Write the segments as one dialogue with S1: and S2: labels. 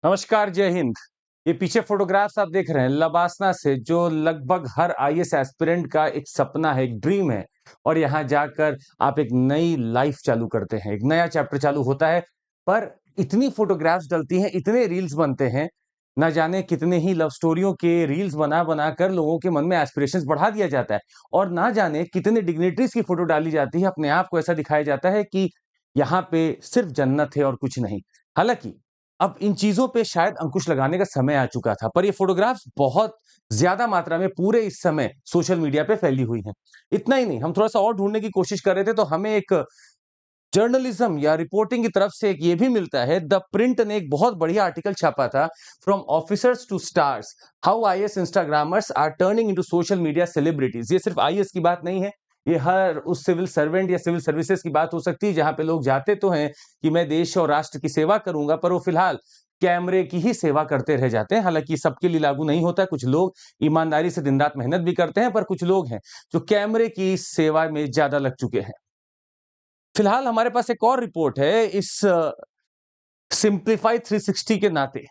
S1: नमस्कार, जय हिंद। ये पीछे फोटोग्राफ्स आप देख रहे हैं लबासना से, जो लगभग हर आईएएस एस्पिरेंट का एक सपना है, एक ड्रीम है। और यहाँ जाकर आप एक नई लाइफ चालू करते हैं, एक नया चैप्टर चालू होता है। पर इतनी फोटोग्राफ्स डलती हैं, इतने रील्स बनते हैं, ना जाने कितने ही लव स्टोरियों के रील्स बना बना कर लोगों के मन में एस्पिरेशंस बढ़ा दिया जाता है। और ना जाने कितने डिग्निटरीज की फोटो डाली जाती है, अपने आप को ऐसा दिखाया जाता है कि यहाँ पे सिर्फ जन्नत है और कुछ नहीं। हालांकि अब इन चीजों पे शायद अंकुश लगाने का समय आ चुका था, पर ये फोटोग्राफ्स बहुत ज्यादा मात्रा में पूरे इस समय सोशल मीडिया पे फैली हुई हैं। इतना ही नहीं, हम थोड़ा सा और ढूंढने की कोशिश कर रहे थे तो हमें एक जर्नलिज्म या रिपोर्टिंग की तरफ से एक ये भी मिलता है। द प्रिंट ने एक बहुत बढ़िया आर्टिकल छापा था, from officers to stars, how IAS Instagrammers are turning into social media celebrities. ये सिर्फ आईएएस की बात नहीं है, ये हर उस सिविल सर्वेंट या सिविल सर्विसेज की बात हो सकती है, जहां पे लोग जाते तो हैं कि मैं देश और राष्ट्र की सेवा करूंगा, पर वो फिलहाल कैमरे की ही सेवा करते रह जाते हैं। हालांकि सबके लिए लागू नहीं होता, कुछ लोग ईमानदारी से दिन रात मेहनत भी करते हैं, पर कुछ लोग हैं जो कैमरे की सेवा में ज्यादा लग चुके हैं। फिलहाल हमारे पास एक और रिपोर्ट है इस सिंप्लीफाई 360 के नाते।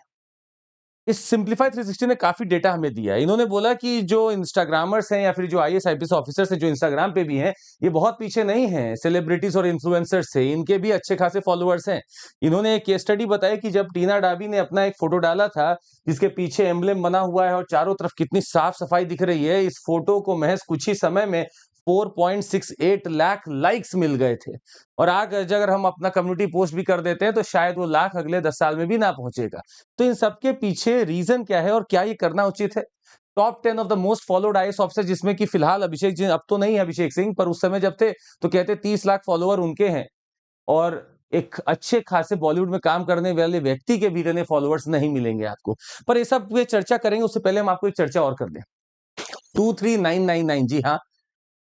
S1: इस सिंप्लीफाई 360 ने काफी डेटा हमें दिया है। इन्होंने बोला कि जो इंस्टाग्रामर्स हैं या फिर जो आईएएस आईपीएस ऑफिसर्स हैं जो इंस्टाग्राम पे भी हैं, ये बहुत पीछे नहीं हैं सेलिब्रिटीज और इन्फ्लुएंसर्स से, इनके भी अच्छे खासे फॉलोअर्स हैं। इन्होंने एक केस स्टडी बताई कि जब टीना डाबी ने अपना एक फोटो डाला था जिसके पीछे एम्ब्लेम बना हुआ है और चारों तरफ कितनी साफ सफाई दिख रही है, इस फोटो को महज कुछ ही समय में 4.68 लाख लाइक्स मिल गए थे। और आज अगर हम अपना कम्युनिटी पोस्ट भी कर देते हैं तो शायद वो लाख अगले 10 साल में भी ना पहुंचेगा। तो इन सबके पीछे रीजन क्या है और क्या ये करना उचित है? Top 10 of the most followed IAS officer, जिसमें कि फिलहाल अभिषेक जी, अब तो नहीं है अभिषेक सिंह, पर उस समय जब थे तो कहते 30 लाख फॉलोअर उनके हैं। और एक अच्छे खासे बॉलीवुड में काम करने वाले व्यक्ति के भी इतने फॉलोअर्स नहीं मिलेंगे आपको। पर ये सब ये चर्चा करेंगे, उससे पहले हम आपको एक चर्चा और कर दें। 23999, जी हाँ,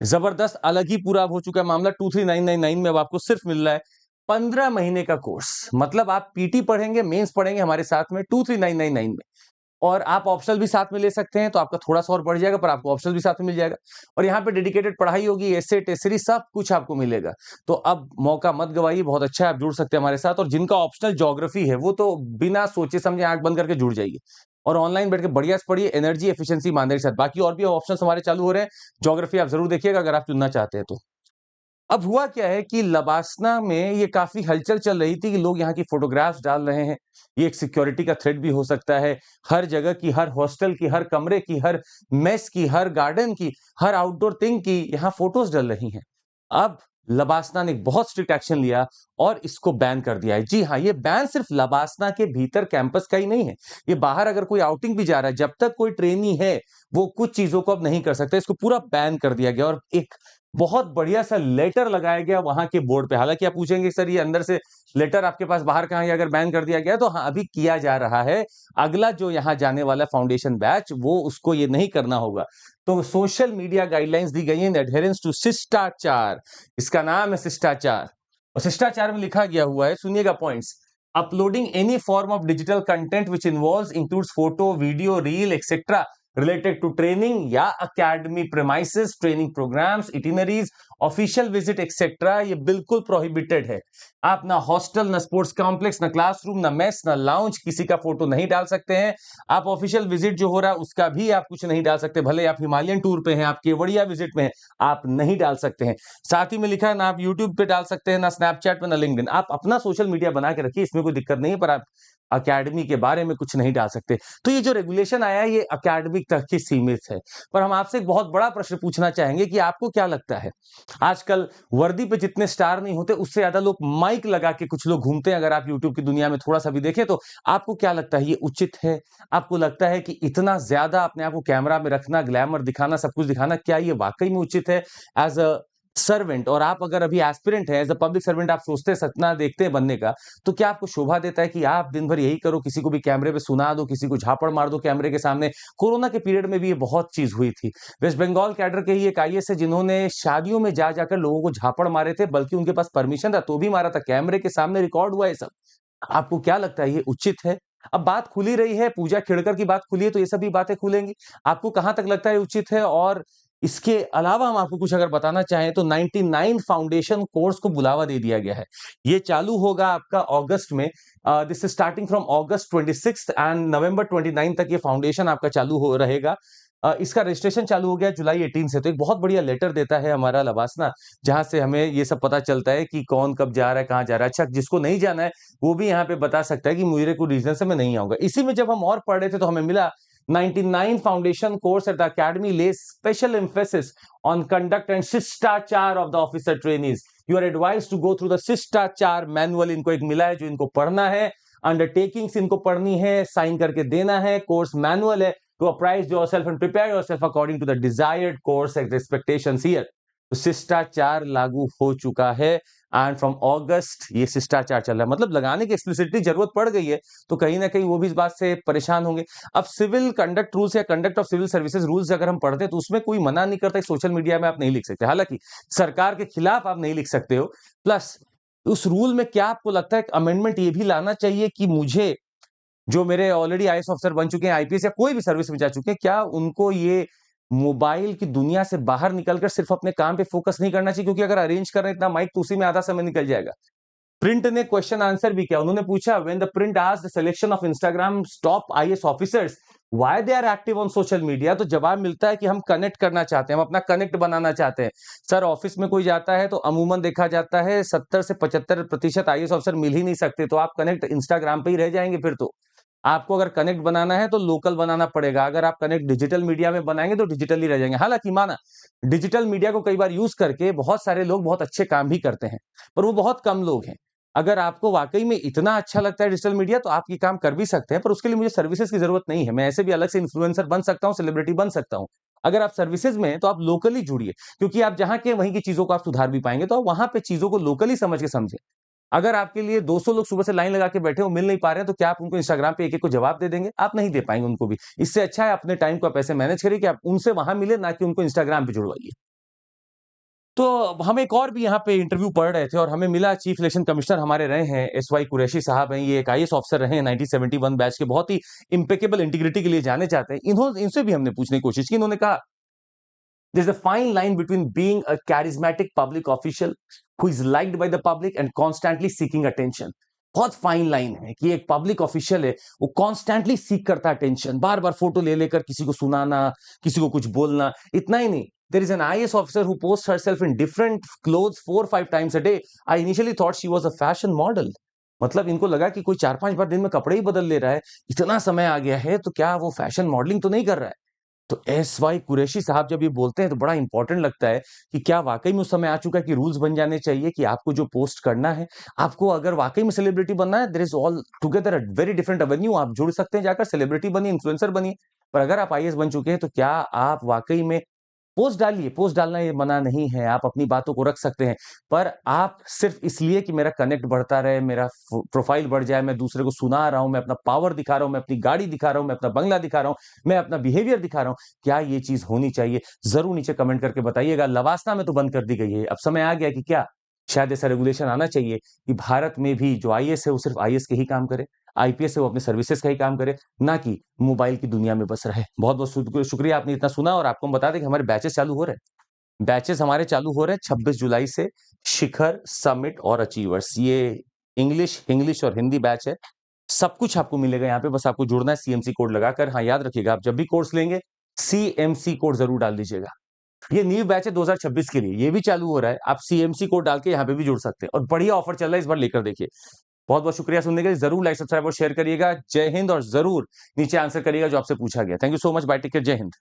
S1: जबरदस्त अलग ही पूरा अब हो चुका है मामला। 23999 में अब आपको सिर्फ मिल रहा है 15 महीने का कोर्स। मतलब आप पीटी पढ़ेंगे, मेंस पढ़ेंगे हमारे साथ में 23999 में, और आप ऑप्शनल भी साथ में ले सकते हैं, तो आपका थोड़ा सा और बढ़ जाएगा, पर आपको ऑप्शनल भी साथ में मिल जाएगा। और यहाँ पे डेडिकेटेड पढ़ाई होगी, एसे टेस्ट सीरीज सब कुछ आपको मिलेगा। तो अब मौका मत गवाइए, बहुत अच्छा है, आप जुड़ सकते हैं हमारे साथ। और जिनका ऑप्शनल ज्योग्राफी है वो तो बिना सोचे समझे आंख बंद करके जुड़ जाइए और ऑनलाइन बैठ के बढ़िया से पढ़िए, एनर्जी एफिशिएंसी ईमानदारी के साथ। बाकी और भी ऑप्शंस हमारे चालू हो रहे हैं, ज्योग्राफी आप जरूर देखिएगा अगर आप चुनना चाहते हैं तो। अब हुआ क्या है कि लबासना में ये काफी हलचल चल रही थी कि लोग यहाँ की फोटोग्राफ्स डाल रहे हैं। ये एक सिक्योरिटी का थ्रेट भी हो सकता है। हर जगह की, हर हॉस्टल की, हर कमरे की, हर मेस की, हर गार्डन की, हर आउटडोर थिंग की यहाँ फोटोज डल रही हैं। अब लबासना ने एक बहुत स्ट्रिक्ट एक्शन लिया और इसको बैन कर दिया है। जी हाँ, ये बैन सिर्फ लबासना के भीतर कैंपस का ही नहीं है, ये बाहर अगर कोई आउटिंग भी जा रहा है, जब तक कोई ट्रेनी है वो कुछ चीजों को अब नहीं कर सकता। इसको पूरा बैन कर दिया गया और एक बहुत बढ़िया सा लेटर लगाया गया वहां के बोर्ड पे। हालांकि आप पूछेंगे सर ये अंदर से लेटर आपके पास बाहर कहाँ है अगर बैन कर दिया गया, तो हाँ अभी किया जा रहा है। अगला जो यहाँ जाने वाला फाउंडेशन बैच, वो उसको ये नहीं करना होगा। तो सोशल मीडिया गाइडलाइंस दी गई हैं, एडहेरेंस टू शिष्टाचार, इसका नाम है शिष्टाचार। और शिष्टाचार में लिखा गया हुआ है, सुनिएगा points. Uploading any form of digital content which involves includes photo, video, reel etcetera related to training या academy premises, training programs, itineraries, official visit etcetera, ये बिल्कुल प्रोहिबिटेड है। आप ना हॉस्टल, ना स्पोर्ट्स कॉम्प्लेक्स, ना क्लासरूम, ना मेस, ना लाउंज, किसी का फोटो नहीं डाल सकते हैं। आप ऑफिशियल विजिट जो हो रहा है उसका भी आप कुछ नहीं डाल सकते, भले आप हिमालयन टूर पे हैं, आप केवड़िया विजिट में हैं, आप नहीं डाल सकते हैं। साथ ही में लिखा है ना आप यूट्यूब पे डाल सकते हैं, ना स्नैपचैट पे, ना लिंक्डइन। आप अपना सोशल मीडिया बना के रखिए, इसमें कोई दिक्कत नहीं है, पर आप अकेडमी के बारे में कुछ नहीं डाल सकते। तो ये जो रेगुलेशन आया है ये अकेडमिक तक ही सीमित है। पर हम आपसे एक बहुत बड़ा प्रश्न पूछना चाहेंगे कि आपको क्या लगता है, आजकल वर्दी पे जितने स्टार नहीं होते उससे ज्यादा लोग माइक लगा के कुछ लोग घूमते हैं। अगर आप यूट्यूब की दुनिया में थोड़ा सा भी देखें तो आपको क्या लगता है, ये उचित है? आपको लगता है कि इतना ज्यादा अपने आप को कैमरा में रखना, ग्लैमर दिखाना, सब कुछ दिखाना, क्या ये वाकई में उचित है एज अ सर्वेंट? और आप अगर अभी एस्पिरेंट है, एज अ पब्लिक सर्वेंट, आप सोचते हैं, सपना देखते हैं बनने का, तो क्या आपको शोभा देता है कि आप दिन भर यही करो, किसी को भी कैमरे पे सुना दो, किसी को झापड़ मार दो कैमरे के सामने? कोरोना के पीरियड में भी ये बहुत चीज हुई थी। वेस्ट बंगाल कैडर के ही एक आईएएस है जिन्होंने शादियों में जा जाकर लोगों को झापड़ मारे थे, बल्कि उनके पास परमिशन था तो भी मारा था, कैमरे के सामने रिकॉर्ड हुआ है सब। आपको क्या लगता है ये उचित है? अब बात खुली रही है, पूजा खेड़कर की बात खुली है, तो ये सभी बातें खुलेंगी। आपको कहां तक लगता है उचित है? और इसके अलावा हम आपको कुछ अगर बताना चाहें तो 99 फाउंडेशन कोर्स को बुलावा दे दिया गया है। ये चालू होगा आपका अगस्त में। This is starting from August 26 and November 29 तक ये फाउंडेशन आपका चालू हो रहेगा। इसका रजिस्ट्रेशन चालू हो गया जुलाई 18 से। तो एक बहुत बढ़िया लेटर देता है हमारा लबासना, जहां से हमें ये सब पता चलता है कि कौन कब जा रहा है, कहाँ जा रहा है। अच्छा, जिसको नहीं जाना है वो भी यहाँ पे बता सकता है कि मुझे कोई रीजन से मैं नहीं आऊंगा। इसी में जब हम और पढ़ रहे थे तो हमें मिला 99 foundation course at the academy lays special emphasis on conduct and शिष्टाचार of the officer trainees. You are advised to go through the शिष्टाचार मैनुअल। इनको एक मिला है जो इनको पढ़ना है, अंडरटेकिंग्स इनको पढ़नी है, साइन करके देना है, कोर्स मैनुअल है, to apprise yourself and prepare yourself according to the desired course and expectations here. तो शिष्टाचार लागू हो चुका है एंड फ्रॉम अगस्त ये शिष्टाचार चल रहा है। मतलब लगाने की एक्सप्लिसिटली जरूरत पड़ गई है, तो कहीं ना कहीं वो भी इस बात से परेशान होंगे। अब सिविल कंडक्ट रूल्स या conduct of civil services rules अगर हम पढ़ते हैं तो उसमें कोई मना नहीं करता, सोशल मीडिया में आप नहीं लिख सकते, हालांकि सरकार के खिलाफ आप नहीं लिख सकते हो। प्लस उस रूल में क्या आपको लगता है अमेंडमेंट ये भी लाना चाहिए कि मुझे जो मेरे ऑलरेडी आईएएस ऑफिसर बन चुके हैं, आईपीएस या कोई भी सर्विस में जा चुके हैं, क्या उनको ये मोबाइल की दुनिया से बाहर निकलकर सिर्फ अपने काम पे फोकस नहीं करना चाहिए? क्योंकि अगर अरेंज कर रहे हैं इतना माइक तो उसी में आधा समय निकल जाएगा। प्रिंट ने क्वेश्चन आंसर भी किया। उन्होंने पूछा when the Print asked the selection of Instagram top IAS officers why they are active on social media, तो जवाब मिलता है कि हम कनेक्ट करना चाहते हैं, हम अपना कनेक्ट बनाना चाहते हैं। सर, ऑफिस में कोई जाता है तो अमूमन देखा जाता है 70 से 75% आईएएस ऑफिसर मिल ही नहीं सकते, तो आप कनेक्ट इंस्टाग्राम पे ही रह जाएंगे। फिर तो आपको अगर कनेक्ट बनाना है तो लोकल बनाना पड़ेगा। अगर आप कनेक्ट डिजिटल मीडिया में बनाएंगे तो डिजिटल ही रह जाएंगे। हालांकि माना डिजिटल मीडिया को कई बार यूज करके बहुत सारे लोग बहुत अच्छे काम भी करते हैं, पर वो बहुत कम लोग हैं। अगर आपको वाकई में इतना अच्छा लगता है डिजिटल मीडिया तो आप ये काम कर भी सकते हैं, पर उसके लिए मुझे सर्विसेज की जरूरत नहीं है। मैं ऐसे भी अलग से इन्फ्लुएंसर बन सकता हूँ, सेलिब्रिटी बन सकता हूँ। अगर आप सर्विसेज में हैं तो आप लोकली जुड़िए, क्योंकि आप जहां के वहीं की चीजों को आप सुधार भी पाएंगे। तो आप वहां पे चीजों को लोकली समझ के समझे। अगर आपके लिए 200 लोग सुबह से लाइन लगा के बैठे हो, मिल नहीं पा रहे हैं, तो क्या आप उनको इंस्टाग्राम पे एक-एक को जवाब दे देंगे? आप नहीं दे पाएंगे उनको भी। इससे अच्छा है अपने टाइम को आप ऐसे मैनेज करिए कि आप उनसे वहां मिले, ना कि उनको इंस्टाग्राम पे जुड़वाइए। तो हम एक और भी यहाँ पे इंटरव्यू पढ़ रहे थे और हमें मिला, चीफ इलेक्शन कमिश्नर हमारे रहे हैं एसवाई कुरैशी साहब हैं। ये एक आईएएस ऑफिसर रहे हैं 1971 बैच के, बहुत ही इम्पेकेबल इंटीग्रिटी के लिए जाने जाते हैं। इनसे भी हमने पूछने की कोशिश की। इन्होंने कहा there's a fine line between being a charismatic public official who is liked by the public and constantly seeking attention. बहुत फाइन लाइन है कि एक पब्लिक ऑफिशियल है, वो कॉन्स्टेंटली सीख करता है अटेंशन, बार बार फोटो ले लेकर किसी को सुनाना, किसी को कुछ बोलना। इतना ही नहीं, there is an IAS officer who posts herself in different clothes 4-5 times a day. I initially thought she was a fashion model. मतलब इनको लगा कि कोई 4-5 बार दिन में कपड़े ही बदल ले रहा है, इतना समय आ गया है, तो क्या वो फैशन मॉडलिंग तो नहीं कर रहा है? तो एसवाई कुरैशी साहब जब ये बोलते हैं तो बड़ा इंपॉर्टेंट लगता है कि क्या वाकई में उस समय आ चुका है कि रूल्स बन जाने चाहिए कि आपको जो पोस्ट करना है, आपको अगर वाकई में सेलिब्रिटी बनना है, there is altogether a very different avenue. आप जुड़ सकते हैं, जाकर सेलिब्रिटी बनिए, इन्फ्लुएंसर बनिए। पर अगर आप आईएएस बन चुके हैं तो क्या आप वाकई में पोस्ट डालिए। पोस्ट डालना ये मना नहीं है, आप अपनी बातों को रख सकते हैं, पर आप सिर्फ इसलिए कि मेरा कनेक्ट बढ़ता रहे, मेरा प्रोफाइल बढ़ जाए, मैं दूसरे को सुना रहा हूं, मैं अपना पावर दिखा रहा हूं, मैं अपनी गाड़ी दिखा रहा हूं, मैं अपना बंगला दिखा रहा हूं, मैं अपना बिहेवियर दिखा रहा हूं, क्या ये चीज होनी चाहिए? जरूर नीचे कमेंट करके बताइएगा। लवासना में तो बंद कर दी गई है, अब समय आ गया कि क्या शायद ऐसा रेगुलेशन आना चाहिए कि भारत में भी जो आईएएस है वो सिर्फ आईएएस के ही काम करे, आईपीएस है वो अपने सर्विसेज का ही काम करे, ना कि मोबाइल की दुनिया में बस रहे। बहुत बहुत शुक्रिया आपने इतना सुना। और आपको हम बता दें कि हमारे बैचेस चालू हो रहे हैं। बैचेस हमारे चालू हो रहे हैं 26 जुलाई से। शिखर, समिट और अचीवर्स, ये इंग्लिश और हिंदी बैच है। सब कुछ आपको मिलेगा यहाँ पे, बस आपको जुड़ना है सीएमसी कोड लगाकर। हाँ, याद रखिएगा, आप जब भी कोर्स लेंगे सीएमसी कोड जरूर डाल दीजिएगा। ये न्यू बैच है 2026 के लिए, ये भी चालू हो रहा है। आप सीएमसी कोड डाल के यहाँ पे भी जुड़ सकते हैं और बढ़िया ऑफर चल रहा है, इस बार लेकर देखिए। बहुत बहुत शुक्रिया सुनने के लिए। जरूर लाइक, सब्सक्राइब और शेयर करिएगा। जय हिंद। और जरूर नीचे आंसर करिएगा जो आपसे पूछा गया। Thank you so much. Bye, take care. Jai Hind.